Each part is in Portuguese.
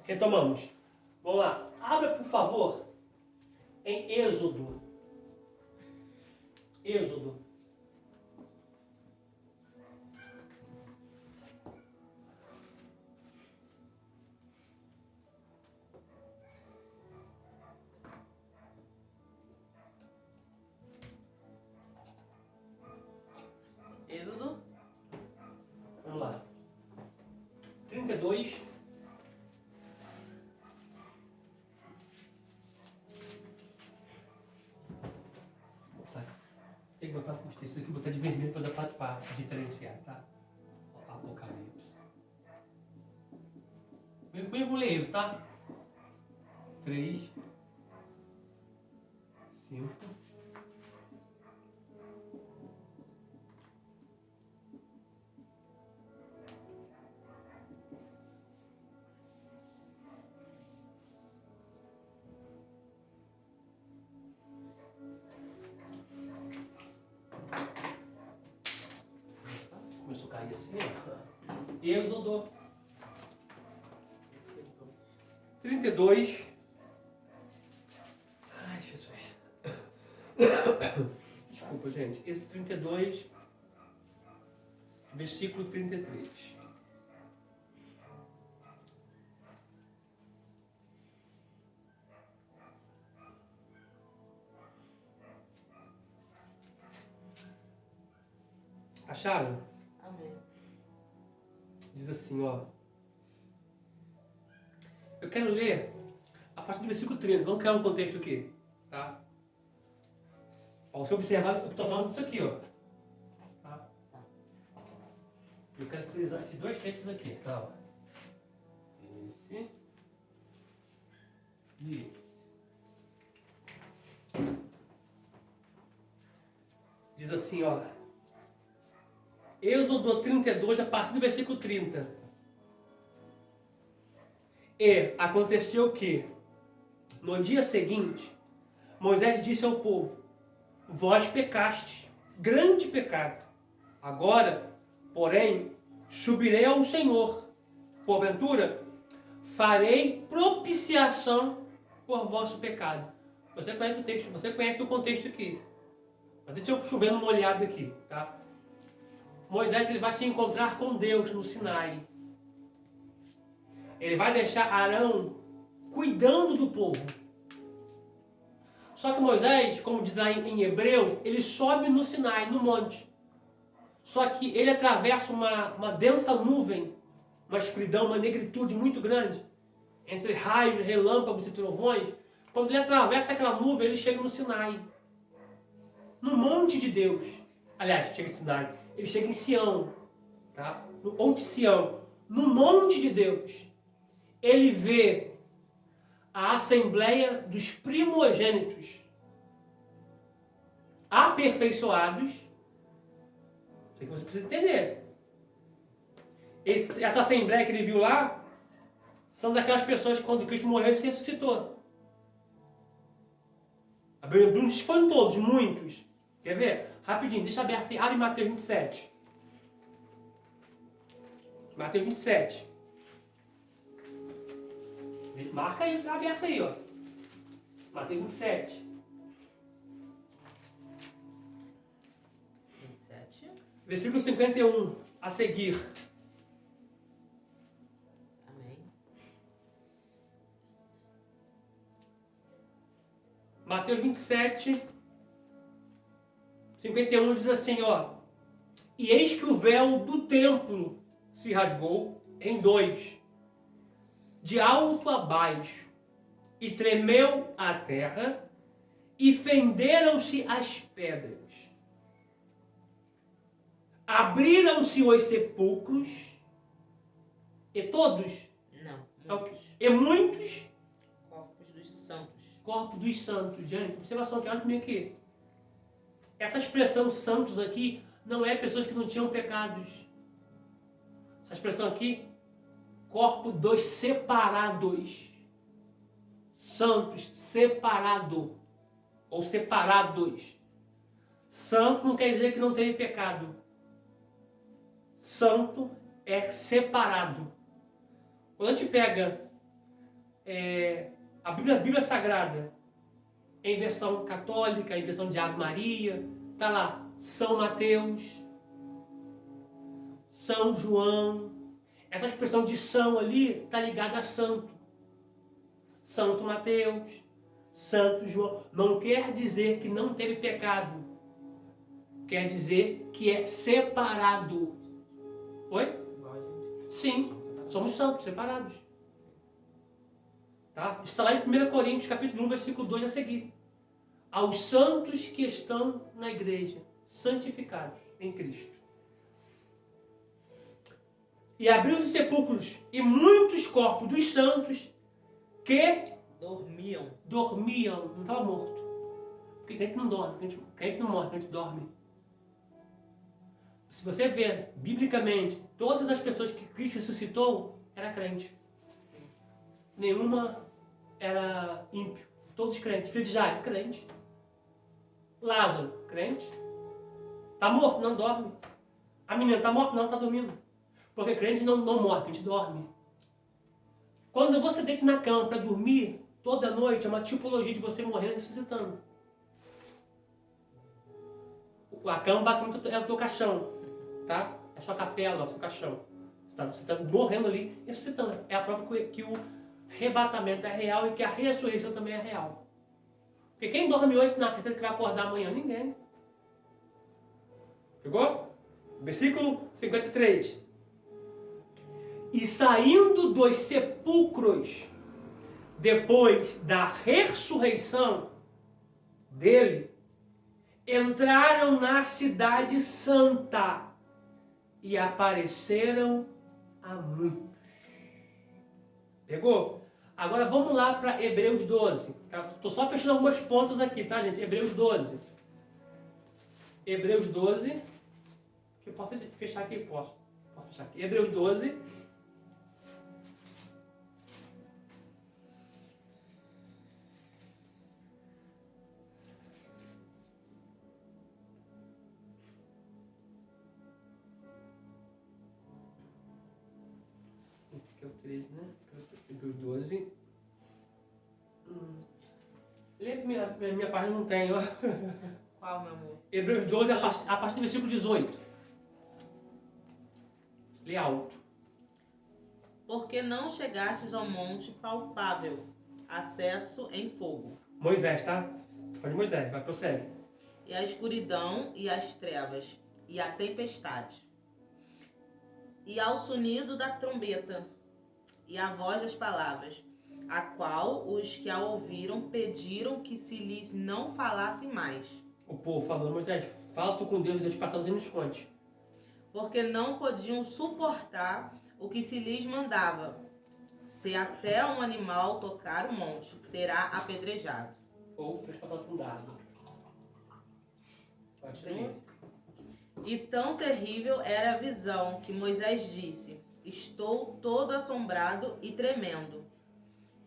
Retomamos. Vamos lá. Abra, por favor, em Êxodo. Êxodo. Êxodo. Vamos lá. 32. Tem que botar os textos aqui, botar de vermelho para dar para diferenciar, tá? Apocalipse. Eu vou ler isso, tá? 3, 5. Começou a cair assim, ó. Êxodo 32. Ai, Jesus. Desculpa, gente. Êxodo 32, versículo 33. Acharam? Amém. Diz assim, ó. Eu quero ler a partir do versículo 30. Vamos criar um contexto aqui, tá? Ó, se eu observar, eu estou falando disso aqui, ó. Tá? Eu quero utilizar esses dois textos aqui, tá? Ó. Esse e esse. Diz assim, ó. Êxodo 32, a partir do versículo 30. E aconteceu que, no dia seguinte, Moisés disse ao povo: vós pecastes, grande pecado. Agora, porém, subirei ao Senhor. Porventura, farei propiciação por vosso pecado. Você conhece o texto, você conhece o contexto aqui. Mas deixa eu chover no molhado aqui, tá? Moisés ele vai se encontrar com Deus no Sinai. Ele vai deixar Arão cuidando do povo. Só que Moisés, como diz lá em Hebreu, ele sobe no Sinai, no monte. Só que ele atravessa uma densa nuvem, uma escuridão, uma negritude muito grande, entre raios, relâmpagos e trovões. Quando ele atravessa aquela nuvem, ele chega no Sinai, no monte de Deus. Aliás, chega em Sinai, ele chega em Sião, tá? No Monte Sião, no monte de Deus. Ele vê a assembleia dos primogênitos aperfeiçoados. Isso que você precisa entender. Essa assembleia que ele viu lá são daquelas pessoas que quando Cristo morreu, ele se ressuscitou. A Bíblia não diz que foram todos, muitos. Quer ver? Rapidinho, deixa aberto aí. Abre Mateus 27. Mateus 27. Marca aí, tá aberto aí, ó. Mateus 27. 27. Versículo 51, a seguir. Amém. Mateus 27, 51 diz assim, ó. E eis que o véu do templo se rasgou em dois, de alto a baixo, e tremeu a terra, e fenderam-se as pedras. Abriram-se os sepulcros, e todos, Não. e muitos Corpos dos santos. corpos dos santos. Gente, observação aqui, olha comigo aqui. Essa expressão santos aqui não é pessoas que não tinham pecados. Essa expressão aqui, corpo dos separados. Santos, separado. Ou separados. Santo não quer dizer que não tem pecado. Santo é separado. Quando a gente pega a Bíblia Sagrada, em versão católica, em versão de Ave Maria, está lá São Mateus, São João. Essa expressão de São ali está ligada a santo. Santo Mateus, Santo João. Não quer dizer que não teve pecado. Quer dizer que é separado. Oi? Sim, somos santos, separados. Tá? Está lá em 1 Coríntios, capítulo 1, versículo 2 a seguir. Aos santos que estão na igreja, santificados em Cristo. E abriu os sepulcros e muitos corpos dos santos que dormiam, não estava morto. Porque a gente não dorme, a gente não morre, a gente dorme. Se você ver, biblicamente, todas as pessoas que Cristo ressuscitou, era crente. Nenhuma era ímpio. Todos crentes. Filho de Jairo, crente. Lázaro, crente. Está morto? Não dorme. A menina está morta? Não, está dormindo. Porque crente não morre, a gente dorme. Quando você deita na cama para dormir, toda noite, é uma tipologia de você morrendo e ressuscitando. A cama basicamente é o teu caixão, tá? É a sua capela, é o seu caixão. Você está morrendo ali e ressuscitando. É a prova que o arrebatamento é real e que a ressurreição também é real. Porque quem dorme hoje, na certeza que vai acordar amanhã? Ninguém. Pegou? Versículo 53. E saindo dos sepulcros, depois da ressurreição dele, entraram na cidade santa e apareceram a muitos. Pegou? Agora vamos lá para Hebreus 12. Estou só fechando algumas pontas aqui, tá, gente? Hebreus 12. Hebreus 12. Que eu posso fechar aqui? Posso fechar aqui. Hebreus 12. Aqui é o 13, né? Hebreus 12. Lê minha página, não tem, ó. Qual, meu amor? Hebreus 12, a partir do versículo 18. Lê alto. Porque não chegastes ao monte palpável, acesso em fogo. Moisés, tá? Tô falando de Moisés, vai, prossegue. E a escuridão e as trevas, e a tempestade. E ao sonido da trombeta, e a voz das palavras, a qual os que a ouviram pediram que se lhes não falassem mais. O povo falou, Moisés, fala tu com Deus, Deus passamos e nos conte. Porque não podiam suportar o que se lhes mandava. Se até um animal tocar o monte, será apedrejado. Ou trespassado com dado. Pode ser. E tão terrível era a visão que Moisés disse: estou todo assombrado e tremendo.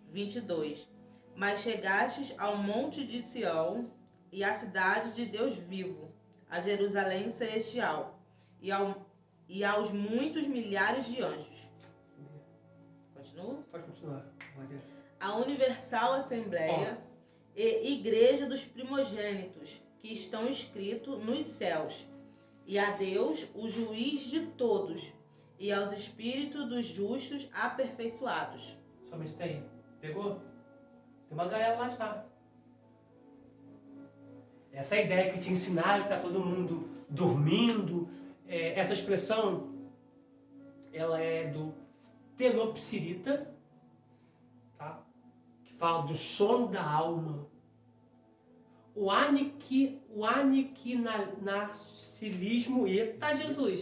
22. Mas chegastes ao monte de Sião e à cidade de Deus vivo, a Jerusalém celestial, e aos muitos milhares de anjos. Continua? Pode continuar. A universal assembleia e igreja dos primogênitos, que estão escritos nos céus, e a Deus, o juiz de todos, e aos espíritos dos justos aperfeiçoados. Somente até aí. Pegou? Tem uma galera lá já. Essa ideia que te ensinaram que está todo mundo dormindo, essa expressão, ela é do Tenopsirita, tá? Que fala do sono da alma. O aniquilacionismo, e tá Jesus,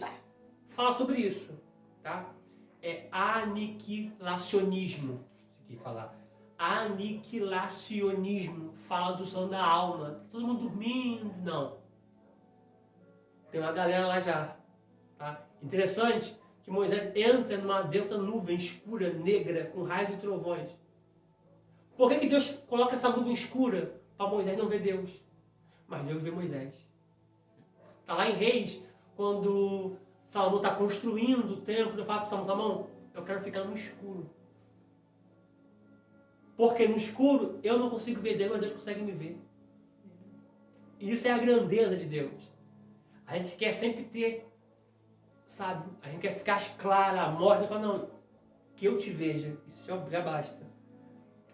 fala sobre isso, tá? É aniquilacionismo, aqui falar. Aniquilacionismo fala do sono da alma. Todo mundo dormindo, não. Tem uma galera lá já, tá? Interessante que Moisés entra numa densa nuvem escura, negra, com raios e trovões. Por que Deus coloca essa nuvem escura? Para Moisés não ver Deus, mas Deus vê Moisés. Está lá em Reis, quando Salomão está construindo o templo, eu falo para Salomão, eu quero ficar no escuro. Porque no escuro eu não consigo ver Deus, mas Deus consegue me ver. E isso é a grandeza de Deus. A gente quer sempre ter, sabe? A gente quer ficar clara, a morte. Eu falo, não, que eu te veja. Isso já basta.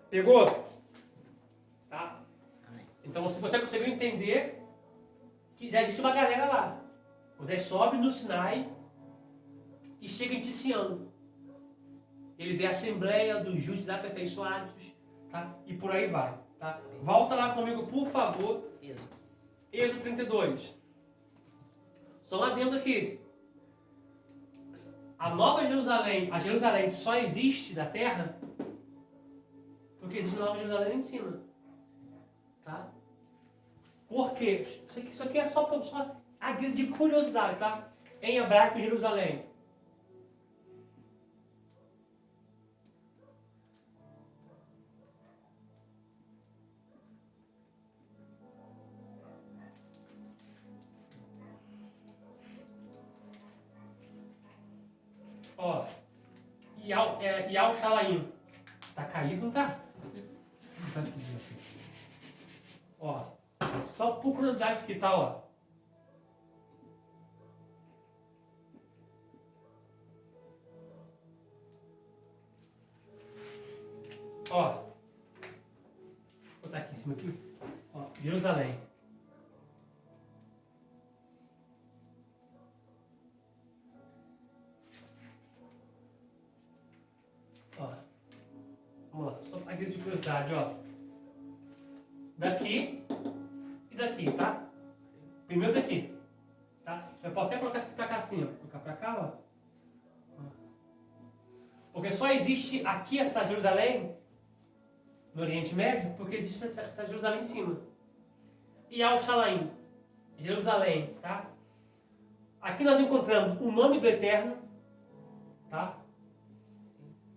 Pegou? Tá? Então, se você conseguiu entender que já existe uma galera lá. Moisés sobe no Sinai e chega em Ticiano. Ele vê a assembleia dos justos aperfeiçoados, tá? E por aí vai, tá? Volta lá comigo, por favor. Êxodo 32. Só um adendo aqui. A Nova Jerusalém, a Jerusalém só existe da terra porque existe uma Nova Jerusalém lá em cima. Tá? Por quê? Isso aqui é só a guisa de curiosidade, tá? Em hebraico, Jerusalém. Ó, Yal Shalaim. Tá caído, não tá? Não tá aqui. Ó, só por curiosidade aqui, tá, ó. Ó, vou botar aqui em cima aqui. Ó, Jerusalém. Ó, vamos lá, só a guisa de curiosidade, ó. Daqui e daqui, tá? Primeiro daqui, tá? Eu posso até colocar isso aqui pra cá assim, ó. Colocar pra cá, ó. Porque só existe aqui essa Jerusalém no Oriente Médio porque existe essa Jerusalém em cima. E Al-Shalaim, Jerusalém, tá? Aqui nós encontramos o nome do Eterno, tá?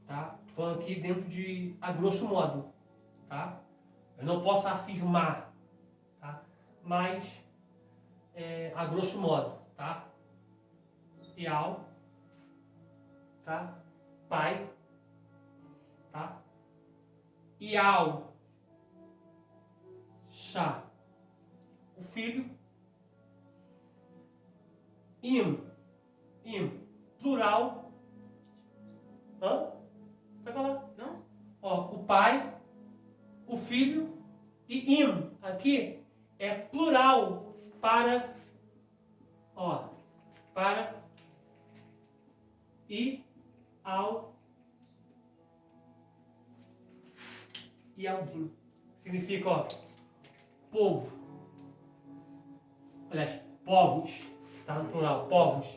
Tá? Tô falando aqui dentro de, a grosso modo, tá? Eu não posso afirmar, tá? Mas, a grosso modo, tá? Ial, tá? Pai, tá? Ial, Shá, o filho. Im, plural. Hã? Vai falar? Não? Ó, o pai, o filho e im, aqui é plural para, ó, para e ao e aldim. Significa, ó, povo. Aliás, povos, tá no plural, povos.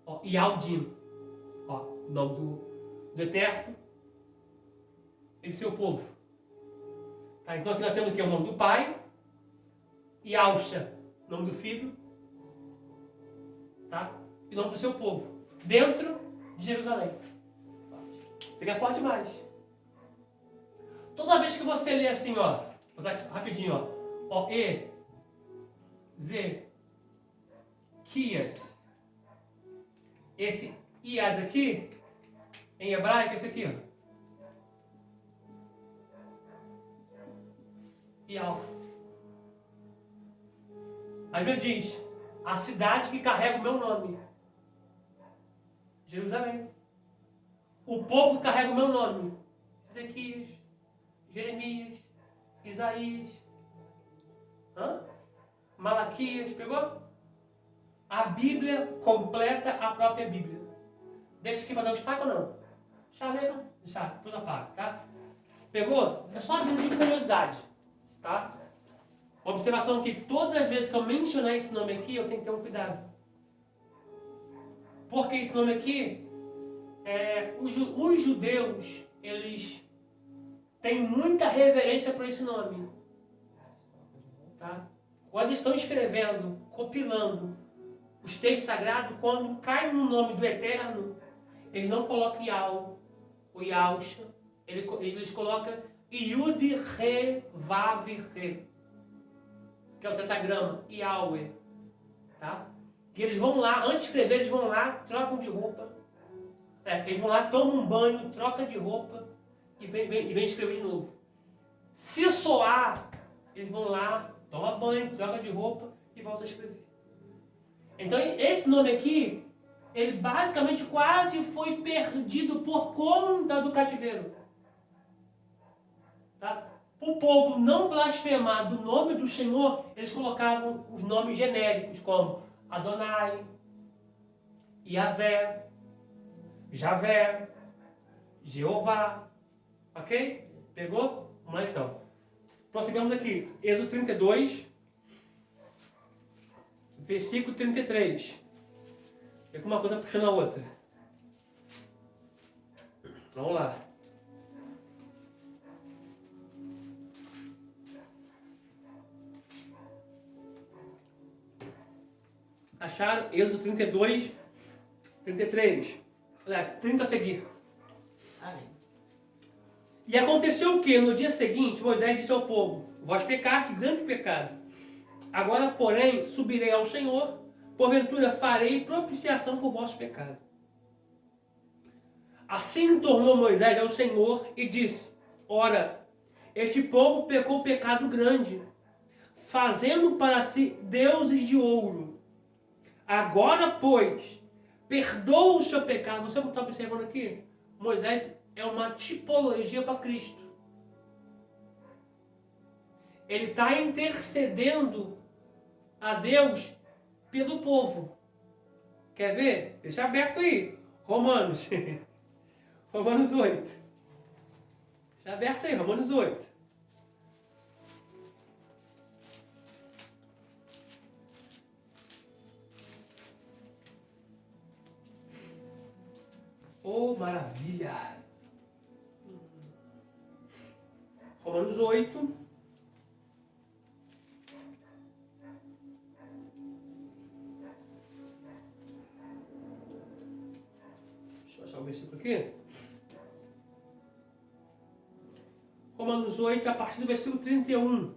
Ó, e aldim, ó, nome do Eterno e do seu povo. Tá, então aqui nós temos aqui o nome do pai, e Alcha, nome do filho, tá? E nome do seu povo, dentro de Jerusalém. Isso aqui é forte demais. Toda vez que você lê assim, ó, vou usar aqui rapidinho, ó, Kias. Esse Ias aqui, em hebraico, esse aqui, ó. Ial. A Bíblia diz, a cidade que carrega o meu nome. Jerusalém. O povo que carrega o meu nome. Ezequias, Jeremias, Isaías, Malaquias, pegou? A Bíblia completa a própria Bíblia. Deixa aqui para dar um destaque ou não? Deixa, tudo apaga, tá? Pegou? É só dentro de curiosidade, tá? Observação que todas as vezes que eu mencionar esse nome aqui, eu tenho que ter um cuidado. Porque esse nome aqui, os judeus, eles têm muita reverência por esse nome. Tá? Quando eles estão escrevendo, compilando os textos sagrados, quando cai no nome do Eterno, eles não colocam Ial, o Ialcha, eles colocam Yud Re Vav Re, que é o tetagrama, Yahweh, tá? E eles vão lá, antes de escrever, eles vão lá, trocam de roupa, eles vão lá, tomam um banho, trocam de roupa, e vem escrever de novo. Se soar, eles vão lá, toma banho, troca de roupa e volta a escrever. Então esse nome aqui, ele basicamente quase foi perdido por conta do cativeiro. Tá? O povo não blasfemar do nome do Senhor, eles colocavam os nomes genéricos como Adonai, Yahvé, Javé, Jeová. Ok? Pegou? Vamos lá então. Prosseguimos aqui. Êxodo 32, versículo 33. Fica uma coisa puxando a outra. Vamos lá. Acharam? Êxodo 32, 33. Aliás, 30 a seguir. Amém. E aconteceu o que? No dia seguinte, Moisés disse ao povo: vós pecaste grande pecado. Agora, porém, subirei ao Senhor, porventura farei propiciação por vosso pecado. Assim tornou Moisés ao Senhor e disse: ora, este povo pecou pecado grande, fazendo para si deuses de ouro. Agora, pois, perdoa o seu pecado. Você não está observando aqui? Moisés é uma tipologia para Cristo. Ele está intercedendo a Deus pelo povo. Quer ver? Deixa aberto aí. Romanos. Romanos 8. Deixa aberto aí, Romanos 8. Oh, maravilha! Romanos 8. Deixa eu achar o versículo aqui. Romanos 8, a partir do versículo 31.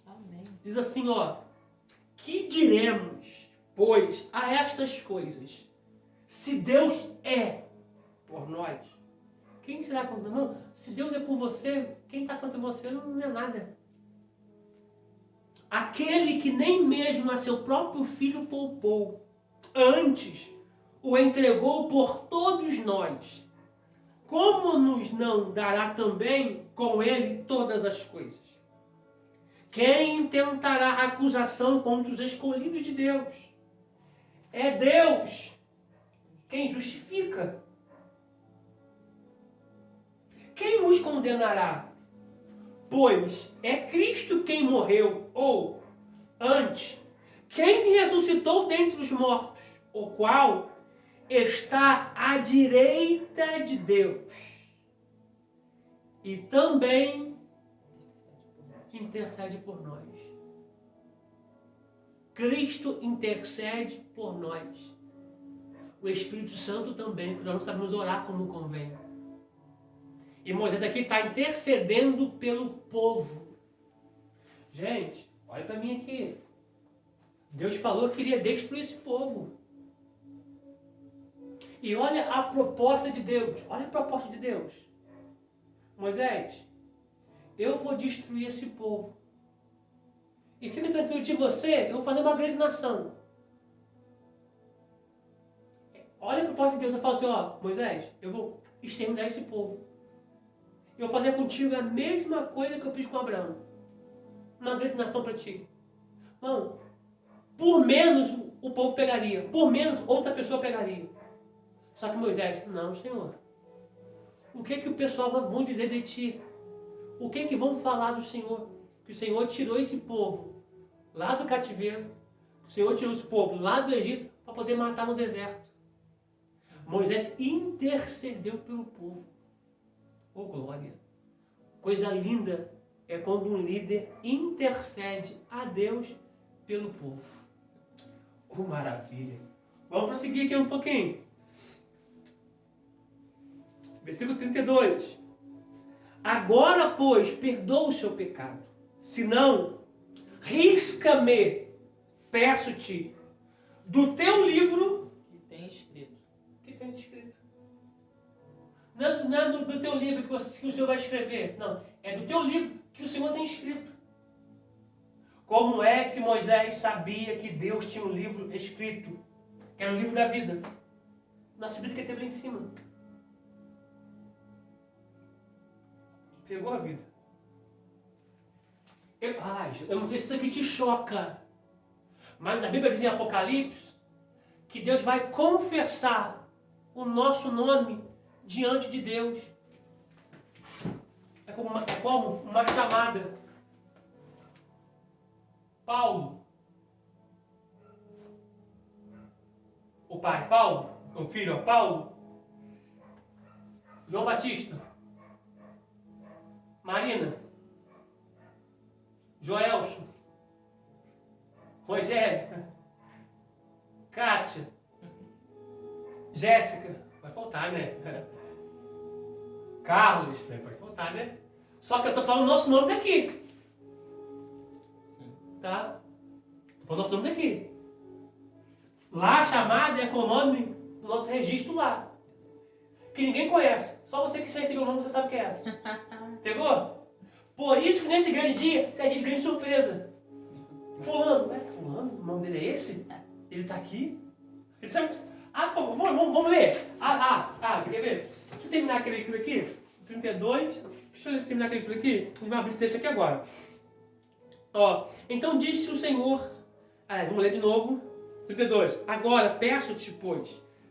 Amém. Diz assim, ó. Que diremos, pois, a estas coisas? Se Deus é por nós, quem será contra nós? Não, se Deus é por você, quem está contra você não é nada. Aquele que nem mesmo a seu próprio filho poupou, antes o entregou por todos nós, como nos não dará também com ele todas as coisas? Quem intentará acusação contra os escolhidos de Deus? É Deus quem justifica. Quem os condenará? Pois é Cristo quem morreu, ou, antes, quem ressuscitou dentre os mortos, o qual está à direita de Deus e também intercede por nós. Cristo intercede por nós. O Espírito Santo também, porque nós não sabemos orar como convém. E Moisés aqui está intercedendo pelo povo. Gente, olha para mim aqui. Deus falou que queria destruir esse povo. E olha a proposta de Deus. Olha a proposta de Deus. Moisés, eu vou destruir esse povo. E fica tranquilo de você, eu vou fazer uma grande nação. Olha a proposta de Deus. Eu falo assim, ó, Moisés, eu vou exterminar esse povo. Eu vou fazer contigo a mesma coisa que eu fiz com Abraão. Uma grande nação para ti. Irmão, por menos o povo pegaria. Por menos outra pessoa pegaria. Só que Moisés, não, Senhor. O que o pessoal vão dizer de ti? O que vão falar do Senhor? Que o Senhor tirou esse povo lá do cativeiro. O Senhor tirou esse povo lá do Egito para poder matar no deserto. Moisés intercedeu pelo povo. Oh, glória! Coisa linda é quando um líder intercede a Deus pelo povo. Oh, maravilha! Vamos prosseguir aqui um pouquinho. Versículo 32. Agora, pois, perdoa o seu pecado. Senão, risca-me, peço-te, do teu livro Que tem escrito. que tens escrito. Não é do teu livro que o Senhor vai escrever. Não, é do teu livro que o Senhor tem escrito. Como é que Moisés sabia que Deus tinha um livro escrito? Que era o livro da vida. Nossa Bíblia que ele teve lá em cima. Pegou a vida. Eu não sei se isso aqui te choca. Mas a Bíblia diz em Apocalipse que Deus vai confessar o nosso nome diante de Deus. É como uma chamada. Paulo. O pai, Paulo. O filho, Paulo. João Batista. Marina. Joelson. Rogério. Kátia. Jéssica. Vai faltar, né? Carlos. Né? Vai faltar, né? Só que eu tô falando o nosso nome daqui. Tá? Tô falando o nosso nome daqui. Lá a chamada é com o nome do nosso registro lá. Que ninguém conhece. Só você que recebeu o nome, você sabe o que é. Pegou? Por isso que nesse grande dia, você é dia de grande surpresa. Fulano. Fulano? O nome dele é esse? Ele tá aqui? Ele sabe... vamos ler. Quer ver? Deixa eu terminar aquele leitura aqui. 32. Deixa eu terminar aquele leitura aqui. Vamos abrir esse texto aqui agora. Ó, então disse o Senhor... vamos ler de novo. 32. Agora peço-te, pois,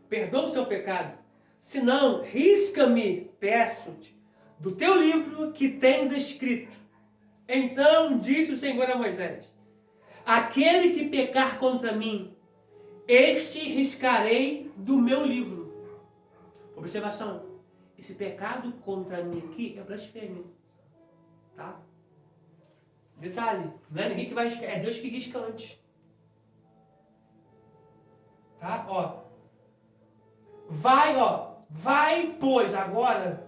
perdoa o seu pecado. Se não, risca-me, peço-te, do teu livro que tens escrito. Então disse o Senhor a Moisés: aquele que pecar contra mim, este riscarei do meu livro. Observação. Esse pecado contra mim aqui é blasfêmia. Tá? Detalhe. Não é ninguém que vai riscar. É Deus que risca antes. Tá? Vai, pois, agora,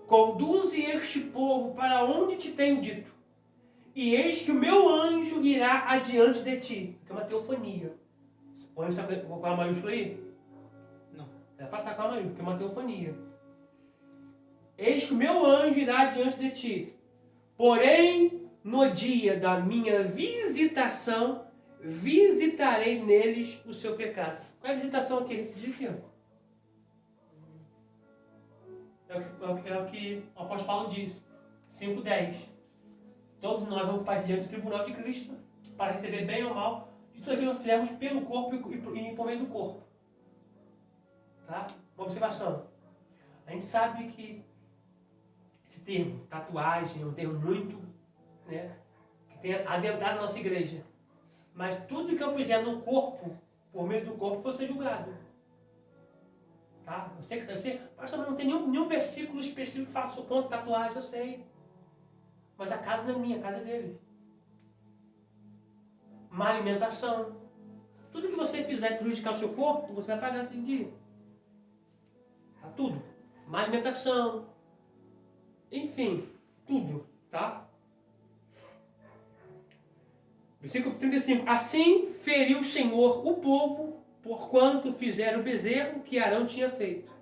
conduze este povo para onde te tenho dito. E eis que o meu anjo irá adiante de ti. Que é uma teofania. O anjo está com a maiúscula aí? Não. É para estar com a maiúscula, que é uma teofania. Eis que o meu anjo irá adiante de ti. Porém, no dia da minha visitação, visitarei neles o seu pecado. Qual é a visitação aqui? Esse dia aqui, ó. É o que o apóstolo Paulo diz. 5:10. Todos nós vamos partir diante do tribunal de Cristo para receber bem ou mal de tudo aquilo que nós fizemos pelo corpo e por meio do corpo. Tá? Uma observação. A gente sabe que esse termo, tatuagem, é um termo muito, né, que tem adentrado na nossa igreja. Mas tudo que eu fizer no corpo, por meio do corpo, vou ser julgado. Tá? Eu sei que você, pastor, mas não tem nenhum versículo específico que fala contra tatuagem, eu sei. Mas a casa não é minha, a casa é dele. Má alimentação. Tudo que você fizer prejudicar o seu corpo, você vai pagar esse dia. Tá? Tudo. Má alimentação. Enfim, tudo. Tá? Versículo 35. Assim feriu o Senhor o povo, porquanto fizeram o bezerro que Arão tinha feito.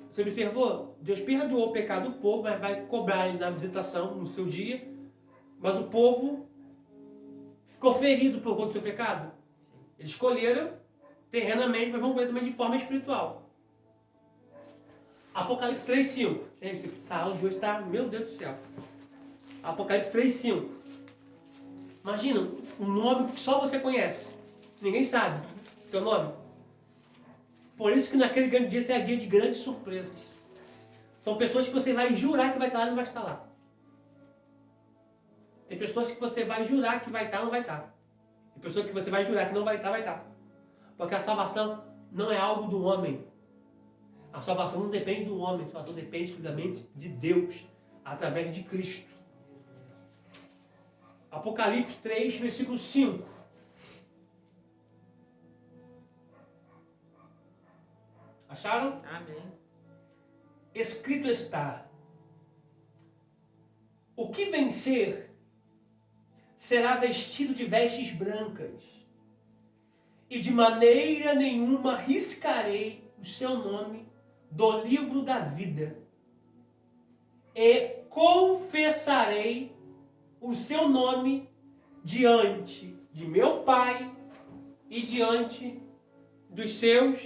Você observou? Deus perdoou o pecado do povo, mas vai cobrar ele na visitação, no seu dia. Mas o povo ficou ferido por conta do seu pecado. Eles escolheram terrenamente, mas vão colher também de forma espiritual. Apocalipse 3:5. Gente, essa aula de hoje está, meu Deus do céu. Apocalipse 3:5. Imagina, um nome que só você conhece. Ninguém sabe o teu nome. Por isso que naquele grande dia é dia de grandes surpresas. São pessoas que você vai jurar que vai estar lá e não vai estar lá. Tem pessoas que você vai jurar que vai estar e não vai estar. Tem pessoas que você vai jurar que não vai estar, vai estar. Porque a salvação não é algo do homem. A salvação não depende do homem. A salvação depende exclusivamente de Deus, através de Cristo. Apocalipse 3, versículo 5. Acharam? Amém. Escrito está: o que vencer será vestido de vestes brancas, e de maneira nenhuma riscarei o seu nome do livro da vida e confessarei o seu nome diante de meu Pai e diante dos seus,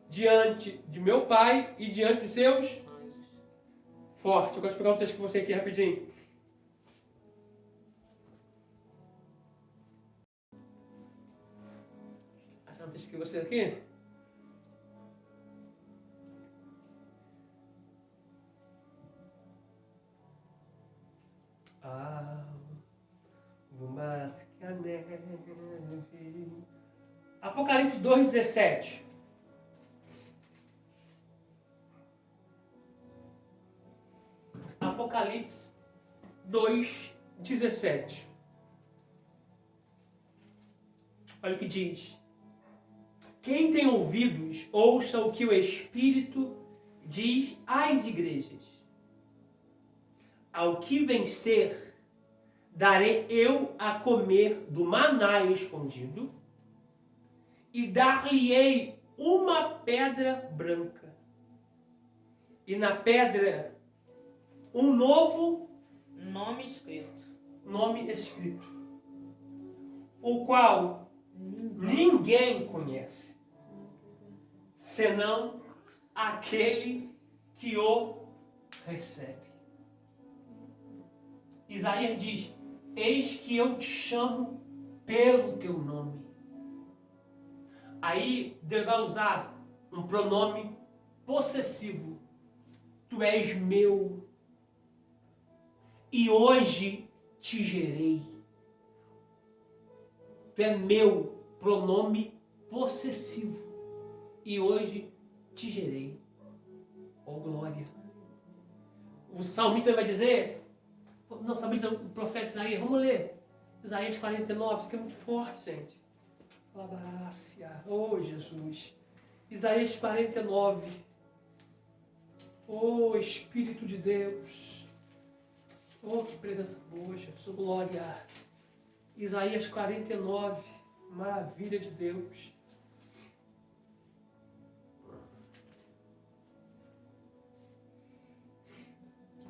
diante de meu Pai e diante dos seus forte. Eu gosto de pegar um texto com você aqui rapidinho. Achar um texto com você aqui? Algo mais que a neve. Apocalipse 2,17. Apocalipse 2,17. Olha o que diz. Quem tem ouvidos, ouça o que o Espírito diz às igrejas. Ao que vencer, darei eu a comer do maná escondido e dar-lhe-ei uma pedra branca. E na pedra um novo Nome escrito. O qual ninguém conhece, senão aquele que o recebe. Isaías diz: eis que eu te chamo pelo teu nome. Aí Deus vai usar um pronome possessivo. Tu és meu e hoje te gerei. Tu é meu, pronome possessivo, e hoje te gerei. Oh glória! O salmista vai dizer, não, salmista, o profeta Isaías, vamos ler Isaías 49, isso aqui é muito forte, gente. Labácia, oh Jesus! Isaías 49, oh Espírito de Deus! Oh, que presença boa, sua glória. Isaías 49, maravilha de Deus.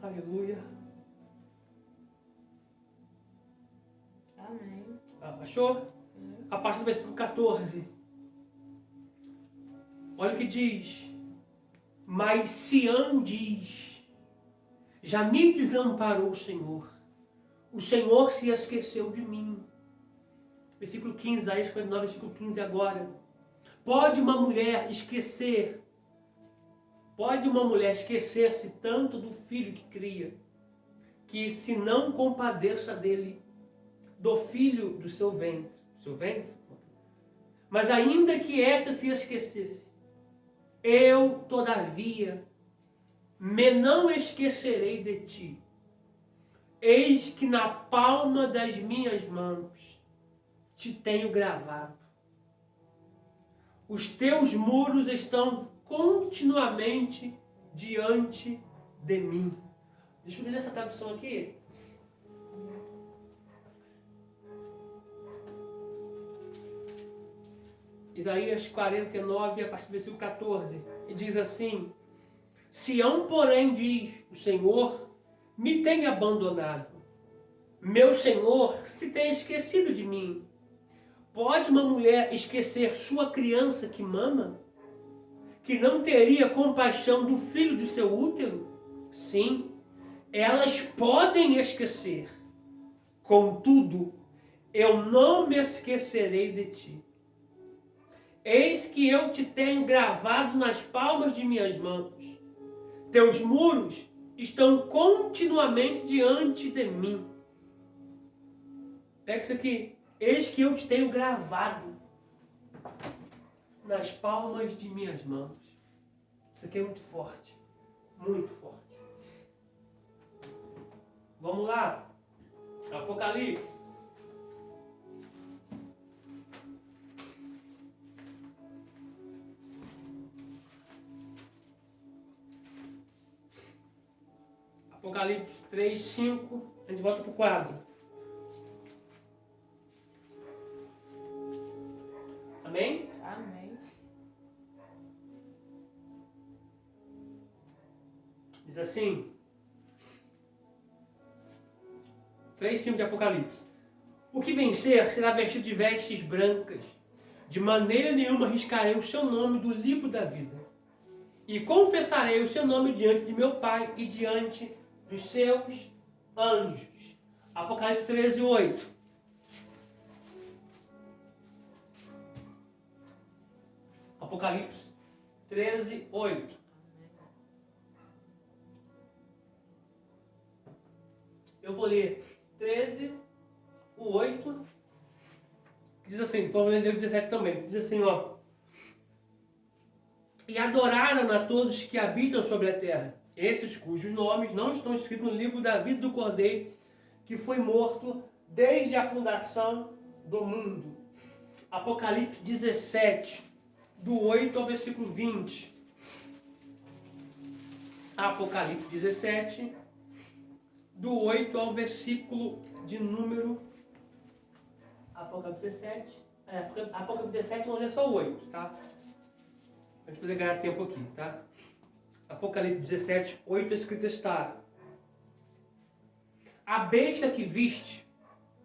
Aleluia. Amém. Achou? Sim. A partir do versículo 14. Olha o que diz. Mas Sião diz: já me desamparou o Senhor se esqueceu de mim. Versículo 15, Isaías 49, versículo 15 agora. Pode uma mulher esquecer-se tanto do filho que cria, que se não compadeça dele, do filho do seu ventre? Mas ainda que esta se esquecesse, eu, todavia, me não esquecerei de ti. Eis que na palma das minhas mãos te tenho gravado. Os teus muros estão continuamente diante de mim. Deixa eu ler essa tradução aqui. Isaías 49, a partir do versículo 14. E diz assim: Sião, porém, diz o Senhor, me tem abandonado. Meu Senhor se tem esquecido de mim. Pode uma mulher esquecer sua criança que mama? Que não teria compaixão do filho do seu útero? Sim, elas podem esquecer. Contudo, eu não me esquecerei de ti. Eis que eu te tenho gravado nas palmas de minhas mãos. Teus muros estão continuamente diante de mim. Pega isso aqui. Eis que eu te tenho gravado nas palmas de minhas mãos. Isso aqui é muito forte. Muito forte. Vamos lá. Apocalipse. Apocalipse 3, 5. A gente volta para o quadro. Amém? Amém. Diz assim, 3:5 de Apocalipse. O que vencer será vestido de vestes brancas. De maneira nenhuma arriscarei o seu nome do livro da vida. E confessarei o seu nome diante de meu Pai e diante dos seus anjos. Apocalipse 13:8. Apocalipse 13:8. Eu vou ler 13:8. Diz assim, depois eu vou ler 17 também. Diz assim, ó. E adoraram a todos que habitam sobre a terra, esses cujos nomes não estão escritos no livro da vida do Cordeiro, que foi morto desde a fundação do mundo. Apocalipse 17, do 8 ao versículo 20. Apocalipse 17, do 8 ao versículo de número... Apocalipse 17, Apocalipse 17, vamos ler só o 8, tá? Pra gente poder ganhar tempo aqui, tá? Apocalipse 17, 8, escrito está: a besta que viste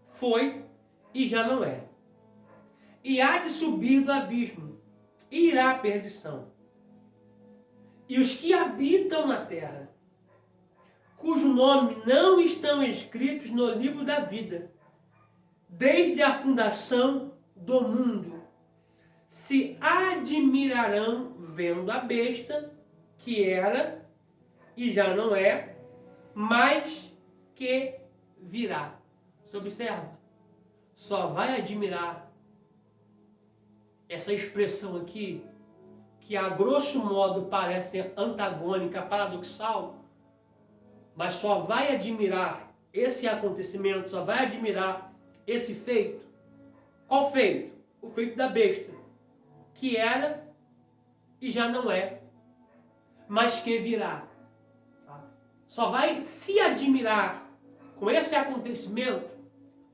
foi e já não é, e há de subir do abismo, e irá à perdição. E os que habitam na terra, cujo nome não estão escritos no livro da vida, desde a fundação do mundo, se admirarão vendo a besta, que era e já não é, mas que virá. Você observa? Só vai admirar essa expressão aqui, que a grosso modo parece antagônica, paradoxal, mas só vai admirar esse acontecimento, só vai admirar esse feito. Qual feito? O feito da besta, que era e já não é, mas que virá. Só vai se admirar com esse acontecimento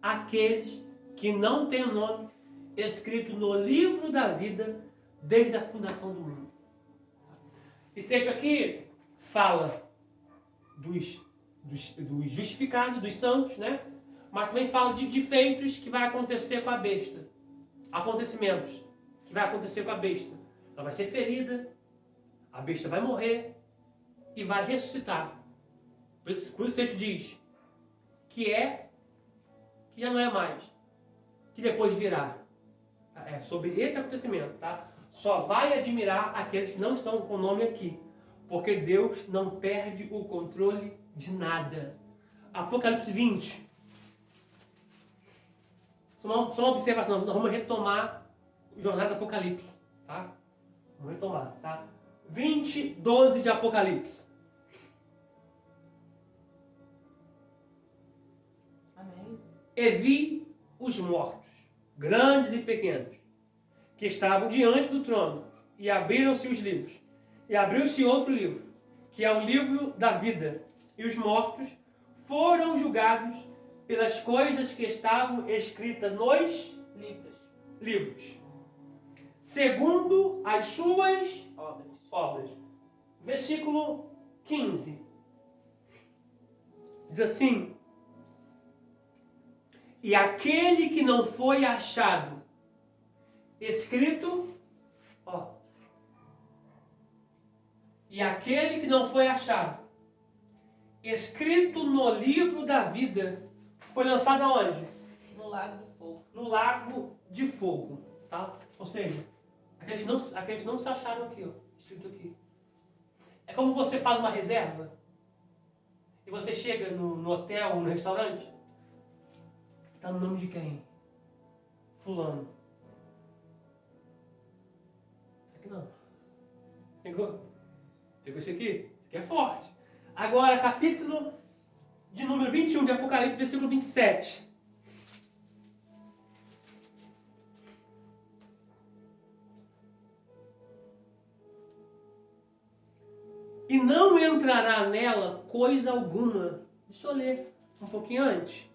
aqueles que não têm o nome escrito no livro da vida desde a fundação do mundo. Esse texto aqui fala dos justificados, dos santos, né? Mas também fala de feitos que vai acontecer com a besta. Acontecimentos que vai acontecer com a besta. Ela vai ser ferida, a besta vai morrer e vai ressuscitar. Por isso o texto diz que já não é mais, que depois virá. É sobre esse acontecimento, tá? Só vai admirar aqueles que não estão com o nome aqui, porque Deus não perde o controle de nada. Apocalipse 20. Só uma observação, nós vamos retomar o jornada do Apocalipse, tá? Vamos retomar, tá? 20:12 de Apocalipse. Amém. E vi os mortos, grandes e pequenos, que estavam diante do trono, e abriram-se os livros. E abriu-se outro livro, que é o livro da vida, e os mortos foram julgados pelas coisas que estavam escritas nos livros, segundo as suas obras. Versículo 15. Diz assim: e aquele que não foi achado escrito, e aquele que não foi achado escrito no livro da vida foi lançado aonde? No lago do fogo. No lago de fogo, tá? Ou seja, aqueles não se acharam aqui, ó, escrito aqui. É como você faz uma reserva e você chega no hotel ou no restaurante, tá no nome de quem? Fulano. Aqui não. Pegou? Pegou esse aqui? Esse aqui é forte. Agora, capítulo de número 21 de Apocalipse, versículo 27. E não entrará nela coisa alguma. Deixa eu ler um pouquinho antes.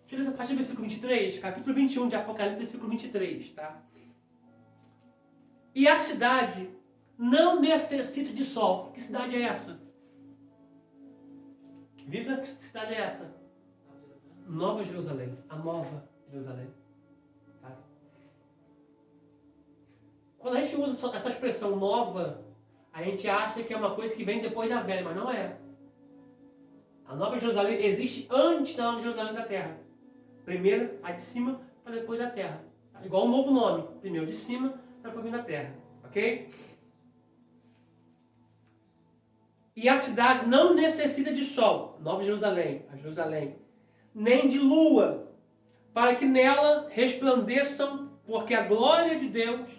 Deixa eu ler a partir do versículo 23, capítulo 21 de Apocalipse, versículo 23, tá? E a cidade não necessita de sol. Que cidade é essa? Vida, que cidade é essa? Nova Jerusalém. A Nova Jerusalém. Tá? Quando a gente usa essa expressão nova, a gente acha que é uma coisa que vem depois da velha, mas não é. A Nova Jerusalém existe antes da Nova Jerusalém da Terra. Primeiro a de cima, para depois da Terra. Tá? Igual um novo nome. Primeiro de cima, para depois vir da Terra. Ok? E a cidade não necessita de sol, Nova Jerusalém, a Jerusalém, nem de lua, para que nela resplandeçam, porque a glória de Deus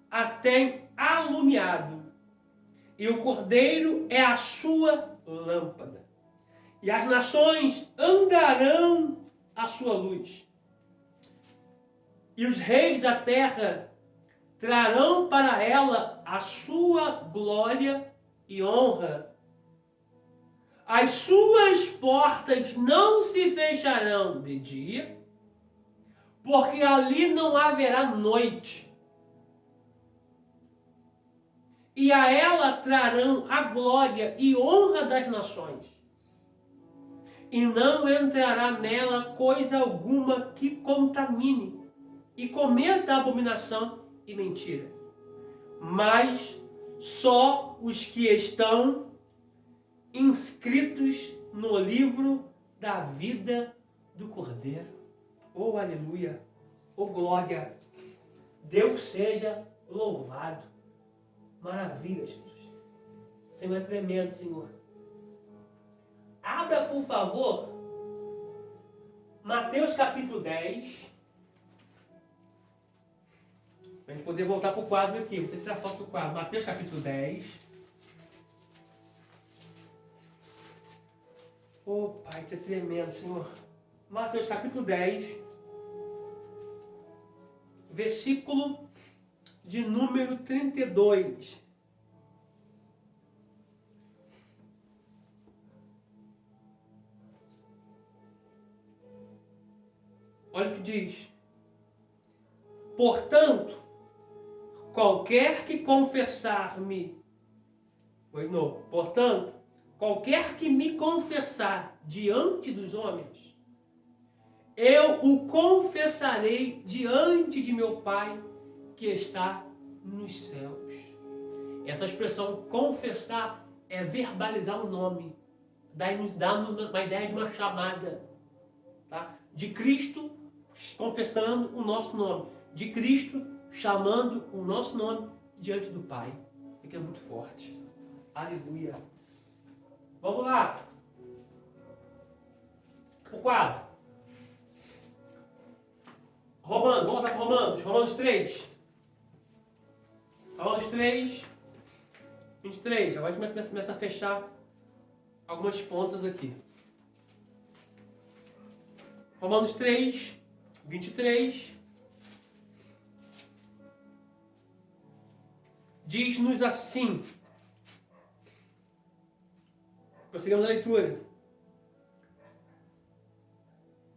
a tem alumiado. E o Cordeiro é a sua lâmpada. E as nações andarão à sua luz. E os reis da terra trarão para ela a sua glória e honra. As suas portas não se fecharão de dia, porque ali não haverá noite. E a ela trarão a glória e honra das nações. E não entrará nela coisa alguma que contamine e cometa abominação e mentira. Mas só os que estão inscritos no livro da vida do Cordeiro. Oh, aleluia! Oh, glória! Deus seja louvado. Maravilha, Jesus. Senhor, é tremendo, Senhor. Abra, por favor, Mateus capítulo 10. Para a gente poder voltar para o quadro aqui. Vou tirar a foto do quadro. Mateus capítulo 10. Oh, Pai, que é tremendo, Senhor. Mateus capítulo 10. Versículo de número 32. Olha o que diz. Portanto, qualquer que confessar-me, portanto, qualquer que me confessar diante dos homens, eu o confessarei diante de meu Pai que está nos céus. Essa expressão confessar é verbalizar o nome, dá uma ideia de uma chamada, tá? De Cristo confessando o nosso nome, de Cristo chamando o nosso nome diante do Pai. Isso aqui é muito forte. Aleluia. Vamos lá. O quadro. Romanos, vamos lá para Romanos. Romanos 3. Romanos 3, 23. Agora a gente começa a fechar algumas pontas aqui. Romanos 3, 23. Diz-nos assim. Prosseguimos a leitura.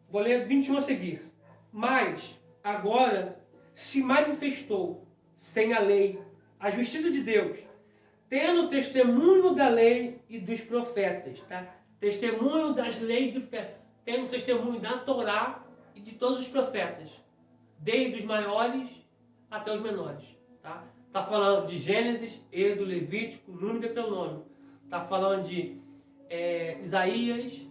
Vou ler 21 a seguir. Mas agora se manifestou sem a lei a justiça de Deus, tendo testemunho da lei e dos profetas, tá? Testemunho das leis do profeta, tendo testemunho da Torá e de todos os profetas, desde os maiores até os menores, tá? Tá falando de Gênesis, Êxodo, Levítico, Número e Deuteronômio. Tá falando de Isaías,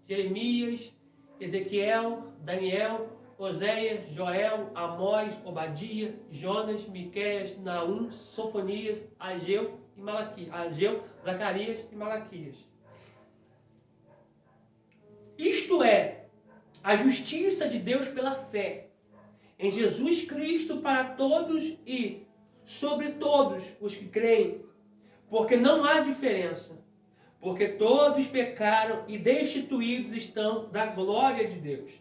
Jeremias, Ezequiel, Daniel, Oséias, Joel, Amós, Obadias, Jonas, Miqueias, Naum, Sofonias, Ageu e Malaquias. Ageu, Zacarias e Malaquias. Isto é, a justiça de Deus pela fé em Jesus Cristo para todos e sobre todos os que creem, porque não há diferença, porque todos pecaram e destituídos estão da glória de Deus,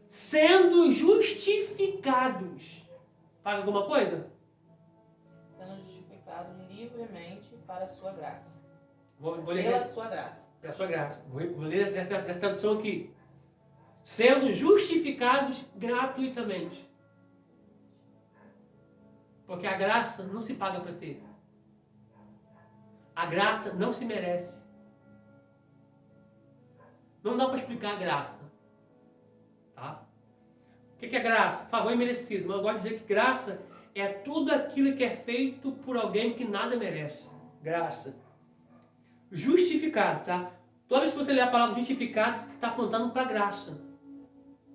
sendo justificados. Paga alguma coisa? Sendo justificados livremente para a sua graça. Vou ler Pela sua graça. Pela sua graça. Vou ler essa tradução aqui. Sendo justificados gratuitamente. Porque a graça não se paga para ter. A graça não se merece. Não dá para explicar a graça. Tá? O que é graça? Favor imerecido. Mas eu gosto de dizer que graça é tudo aquilo que é feito por alguém que nada merece. Graça. Justificado, tá? Toda vez que você lê a palavra justificado, está apontando para graça.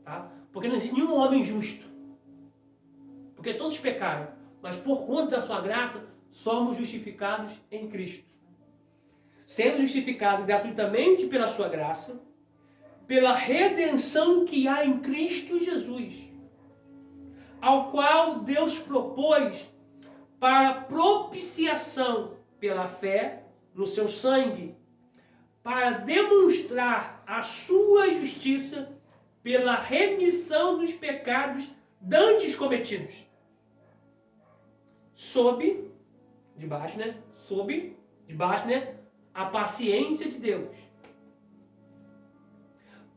Tá? Porque não existe nenhum homem justo. Porque todos pecaram. Mas por conta da sua graça, somos justificados em Cristo. Sendo justificados gratuitamente pela sua graça, pela redenção que há em Cristo Jesus, ao qual Deus propôs para propiciação pela fé no seu sangue, para demonstrar a sua justiça pela remissão dos pecados dantes cometidos. Sob, debaixo, a paciência de Deus,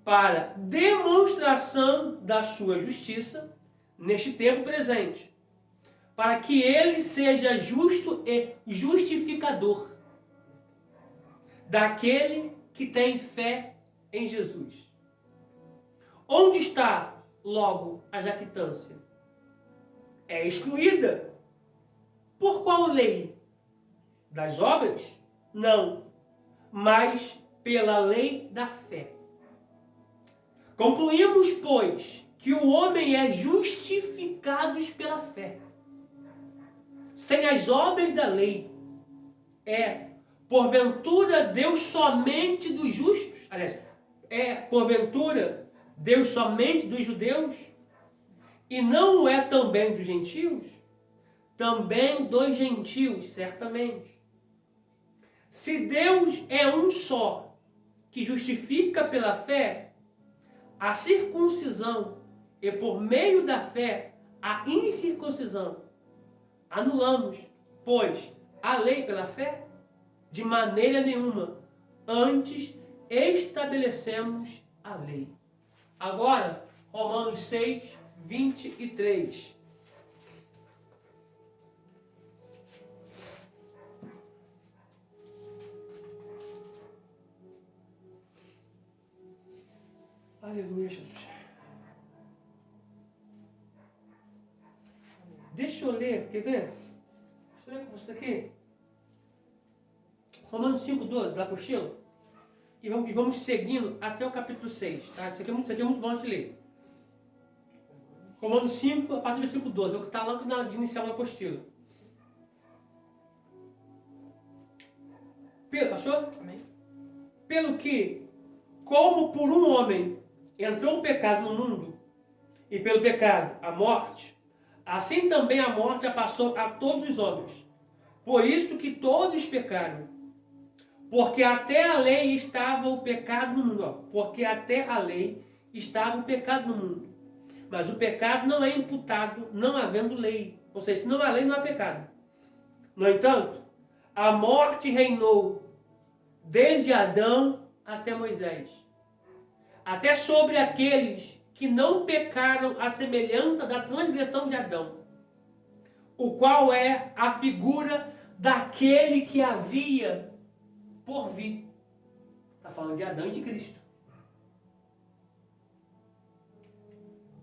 para demonstração da sua justiça neste tempo presente, para que ele seja justo e justificador daquele que tem fé em Jesus. Onde está, logo, a jactância? É excluída. Por qual lei? Das obras? Não, mas pela lei da fé. Concluímos, pois, que o homem é justificado pela fé, sem as obras da lei. Porventura, Deus somente dos justos? Aliás, porventura, Deus somente dos judeus? E não é também dos gentios? Também dos gentios, certamente. Se Deus é um só, que justifica pela fé, a circuncisão e por meio da fé a incircuncisão, anulamos, pois, a lei pela fé? De maneira nenhuma. Antes estabelecemos a lei. Agora, Romanos 6, 23. Aleluia, Jesus. Deixa eu ler, quer ver? Deixa eu ler com você aqui. Romanos 5,12, da apostila. E vamos seguindo até o capítulo 6. Tá? Isso aqui é muito bom de ler. Romanos 5, a partir do versículo 12. É o que está lá de inicial na apostila. Achou? Amém. Pelo que, como por um homem entrou o pecado no mundo, e pelo pecado a morte, assim também a morte já passou a todos os homens. Por isso que todos pecaram. Porque até a lei estava o pecado no mundo. Porque até a lei estava o pecado no mundo. Mas o pecado não é imputado não havendo lei. Ou seja, se não há lei, não há pecado. No entanto, a morte reinou desde Adão até Moisés. Até sobre aqueles que não pecaram à semelhança da transgressão de Adão, o qual é a figura daquele que havia por vir. Está falando de Adão e de Cristo.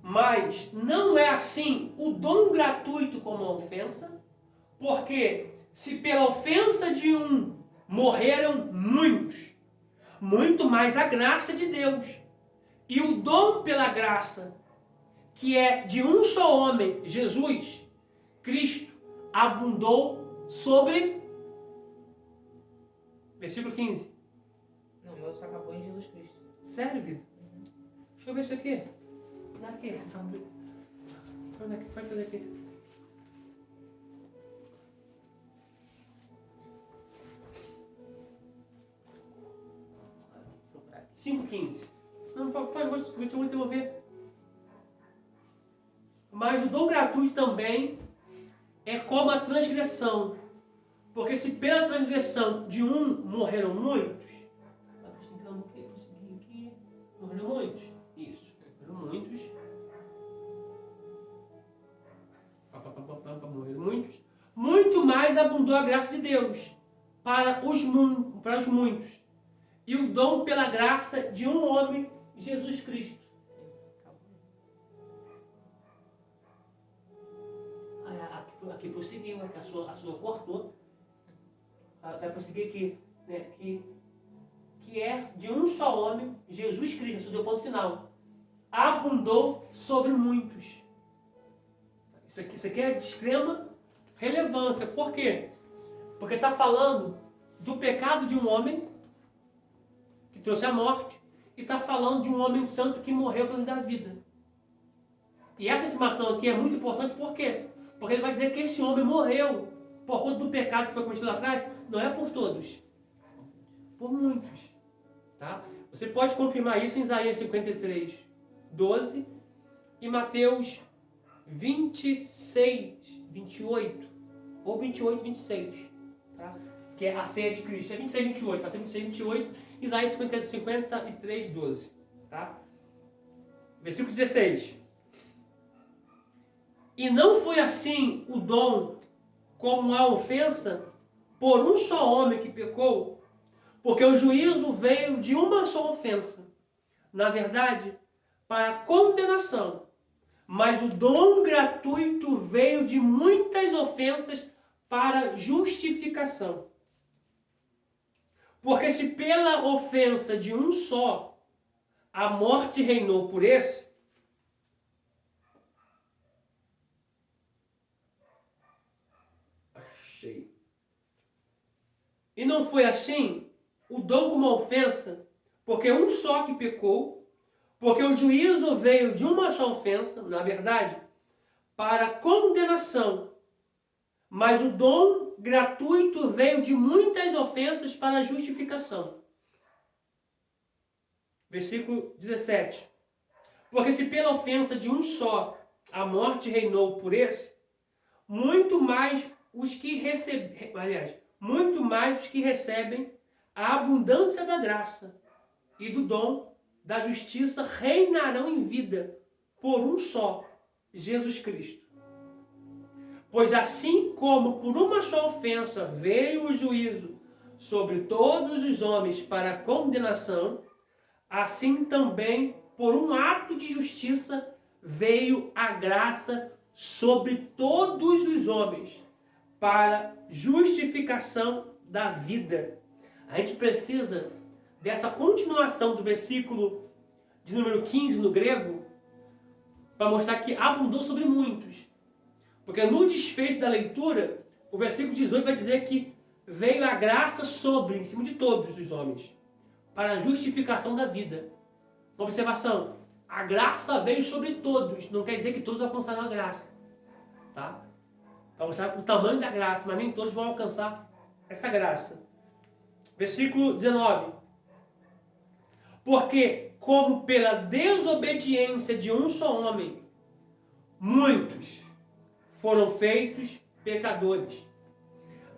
Mas não é assim o dom gratuito como a ofensa, porque se pela ofensa de um morreram muitos, muito mais a graça de Deus. E o dom pela graça, que é de um só homem, Jesus, Cristo, abundou sobre... Versículo 15. Não, meu só acabou em Jesus Cristo. Sério, Vitor? Deixa eu ver isso aqui. Daqui. Pode fazer aqui. Cinco 15. Não, vou devolver. Mas o dom gratuito também é como a transgressão. Porque se pela transgressão de um morreram muitos, morreram muitos. Isso, morreram muitos. Morreram muitos. Muito mais abundou a graça de Deus para os muitos. e o dom pela graça de um homem, Jesus Cristo. Aqui prosseguiu, que a sua cortou. Vai prosseguir aqui, né, que é de um só homem, Jesus Cristo, isso deu ponto final. Abundou sobre muitos. Isso aqui é de extrema relevância. Por quê? Porque está falando do pecado de um homem que trouxe a morte e está falando de um homem santo que morreu para nos dar vida. E essa afirmação aqui é muito importante, por quê? Porque ele vai dizer que esse homem morreu por conta do pecado que foi cometido lá atrás. Não é por todos, por muitos. Tá? Você pode confirmar isso em Isaías 53, 12 e Mateus 26, 28 ou 28, 26. Tá? Que é a ceia de Cristo. É 26, 28. Mateus 26, 28, Isaías 53, 12. Tá? Versículo 16. E não foi assim o dom como a ofensa por um só homem que pecou, porque o juízo veio de uma só ofensa, na verdade, para condenação, mas o dom gratuito veio de muitas ofensas para justificação. Porque se pela ofensa de um só a morte reinou por esse, e não foi assim o dom como ofensa, porque um só que pecou, porque o juízo veio de uma só ofensa, na verdade, para condenação, mas o dom gratuito veio de muitas ofensas para justificação. Versículo 17. Porque se pela ofensa de um só a morte reinou por esse, muito mais os que recebem a abundância da graça e do dom da justiça reinarão em vida por um só, Jesus Cristo. Pois assim como por uma só ofensa veio o juízo sobre todos os homens para condenação, assim também por um ato de justiça veio a graça sobre todos os homens para justificação da vida. A gente precisa dessa continuação do versículo de número 15 no grego para mostrar que abundou sobre muitos. Porque no desfecho da leitura, o versículo 18 vai dizer que veio a graça sobre, em cima de todos os homens, para a justificação da vida. Uma observação, a graça veio sobre todos, não quer dizer que todos alcançaram a graça. Tá? Para mostrar o tamanho da graça, mas nem todos vão alcançar essa graça. Versículo 19. Porque, como pela desobediência de um só homem, muitos foram feitos pecadores,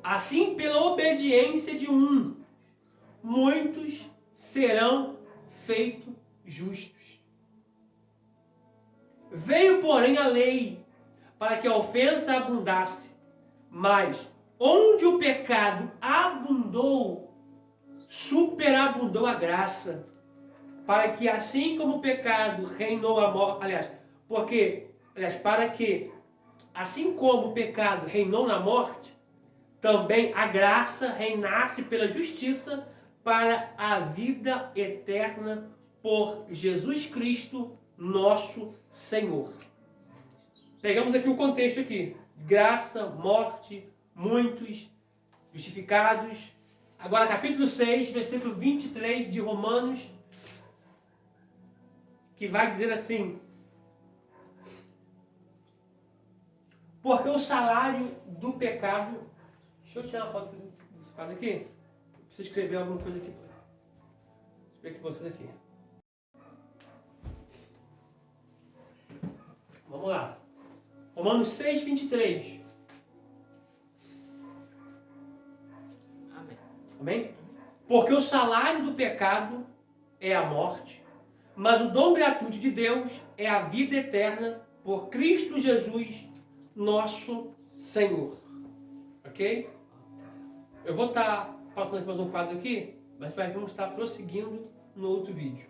assim pela obediência de um, muitos serão feitos justos. Veio, porém, a lei para que a ofensa abundasse, mas onde o pecado abundou, superabundou a graça, para que assim como o pecado reinou a morte, para que assim como o pecado reinou na morte, também a graça reinasse pela justiça para a vida eterna por Jesus Cristo, nosso Senhor. Pegamos aqui o contexto aqui. Graça, morte, muitos, justificados. Agora capítulo 6, versículo 23 de Romanos, que vai dizer assim: porque o salário do pecado... Deixa eu tirar uma foto desse quadro aqui. Preciso escrever alguma coisa aqui. Deixa eu ver aqui vocês aqui. Vamos lá. Romanos 6, 23. Amém. Amém? Porque o salário do pecado é a morte, mas o dom gratuito de Deus é a vida eterna por Cristo Jesus, nosso Senhor. Ok? Eu vou estar passando aqui mais um quadro aqui Mas vamos estar prosseguindo no outro vídeo.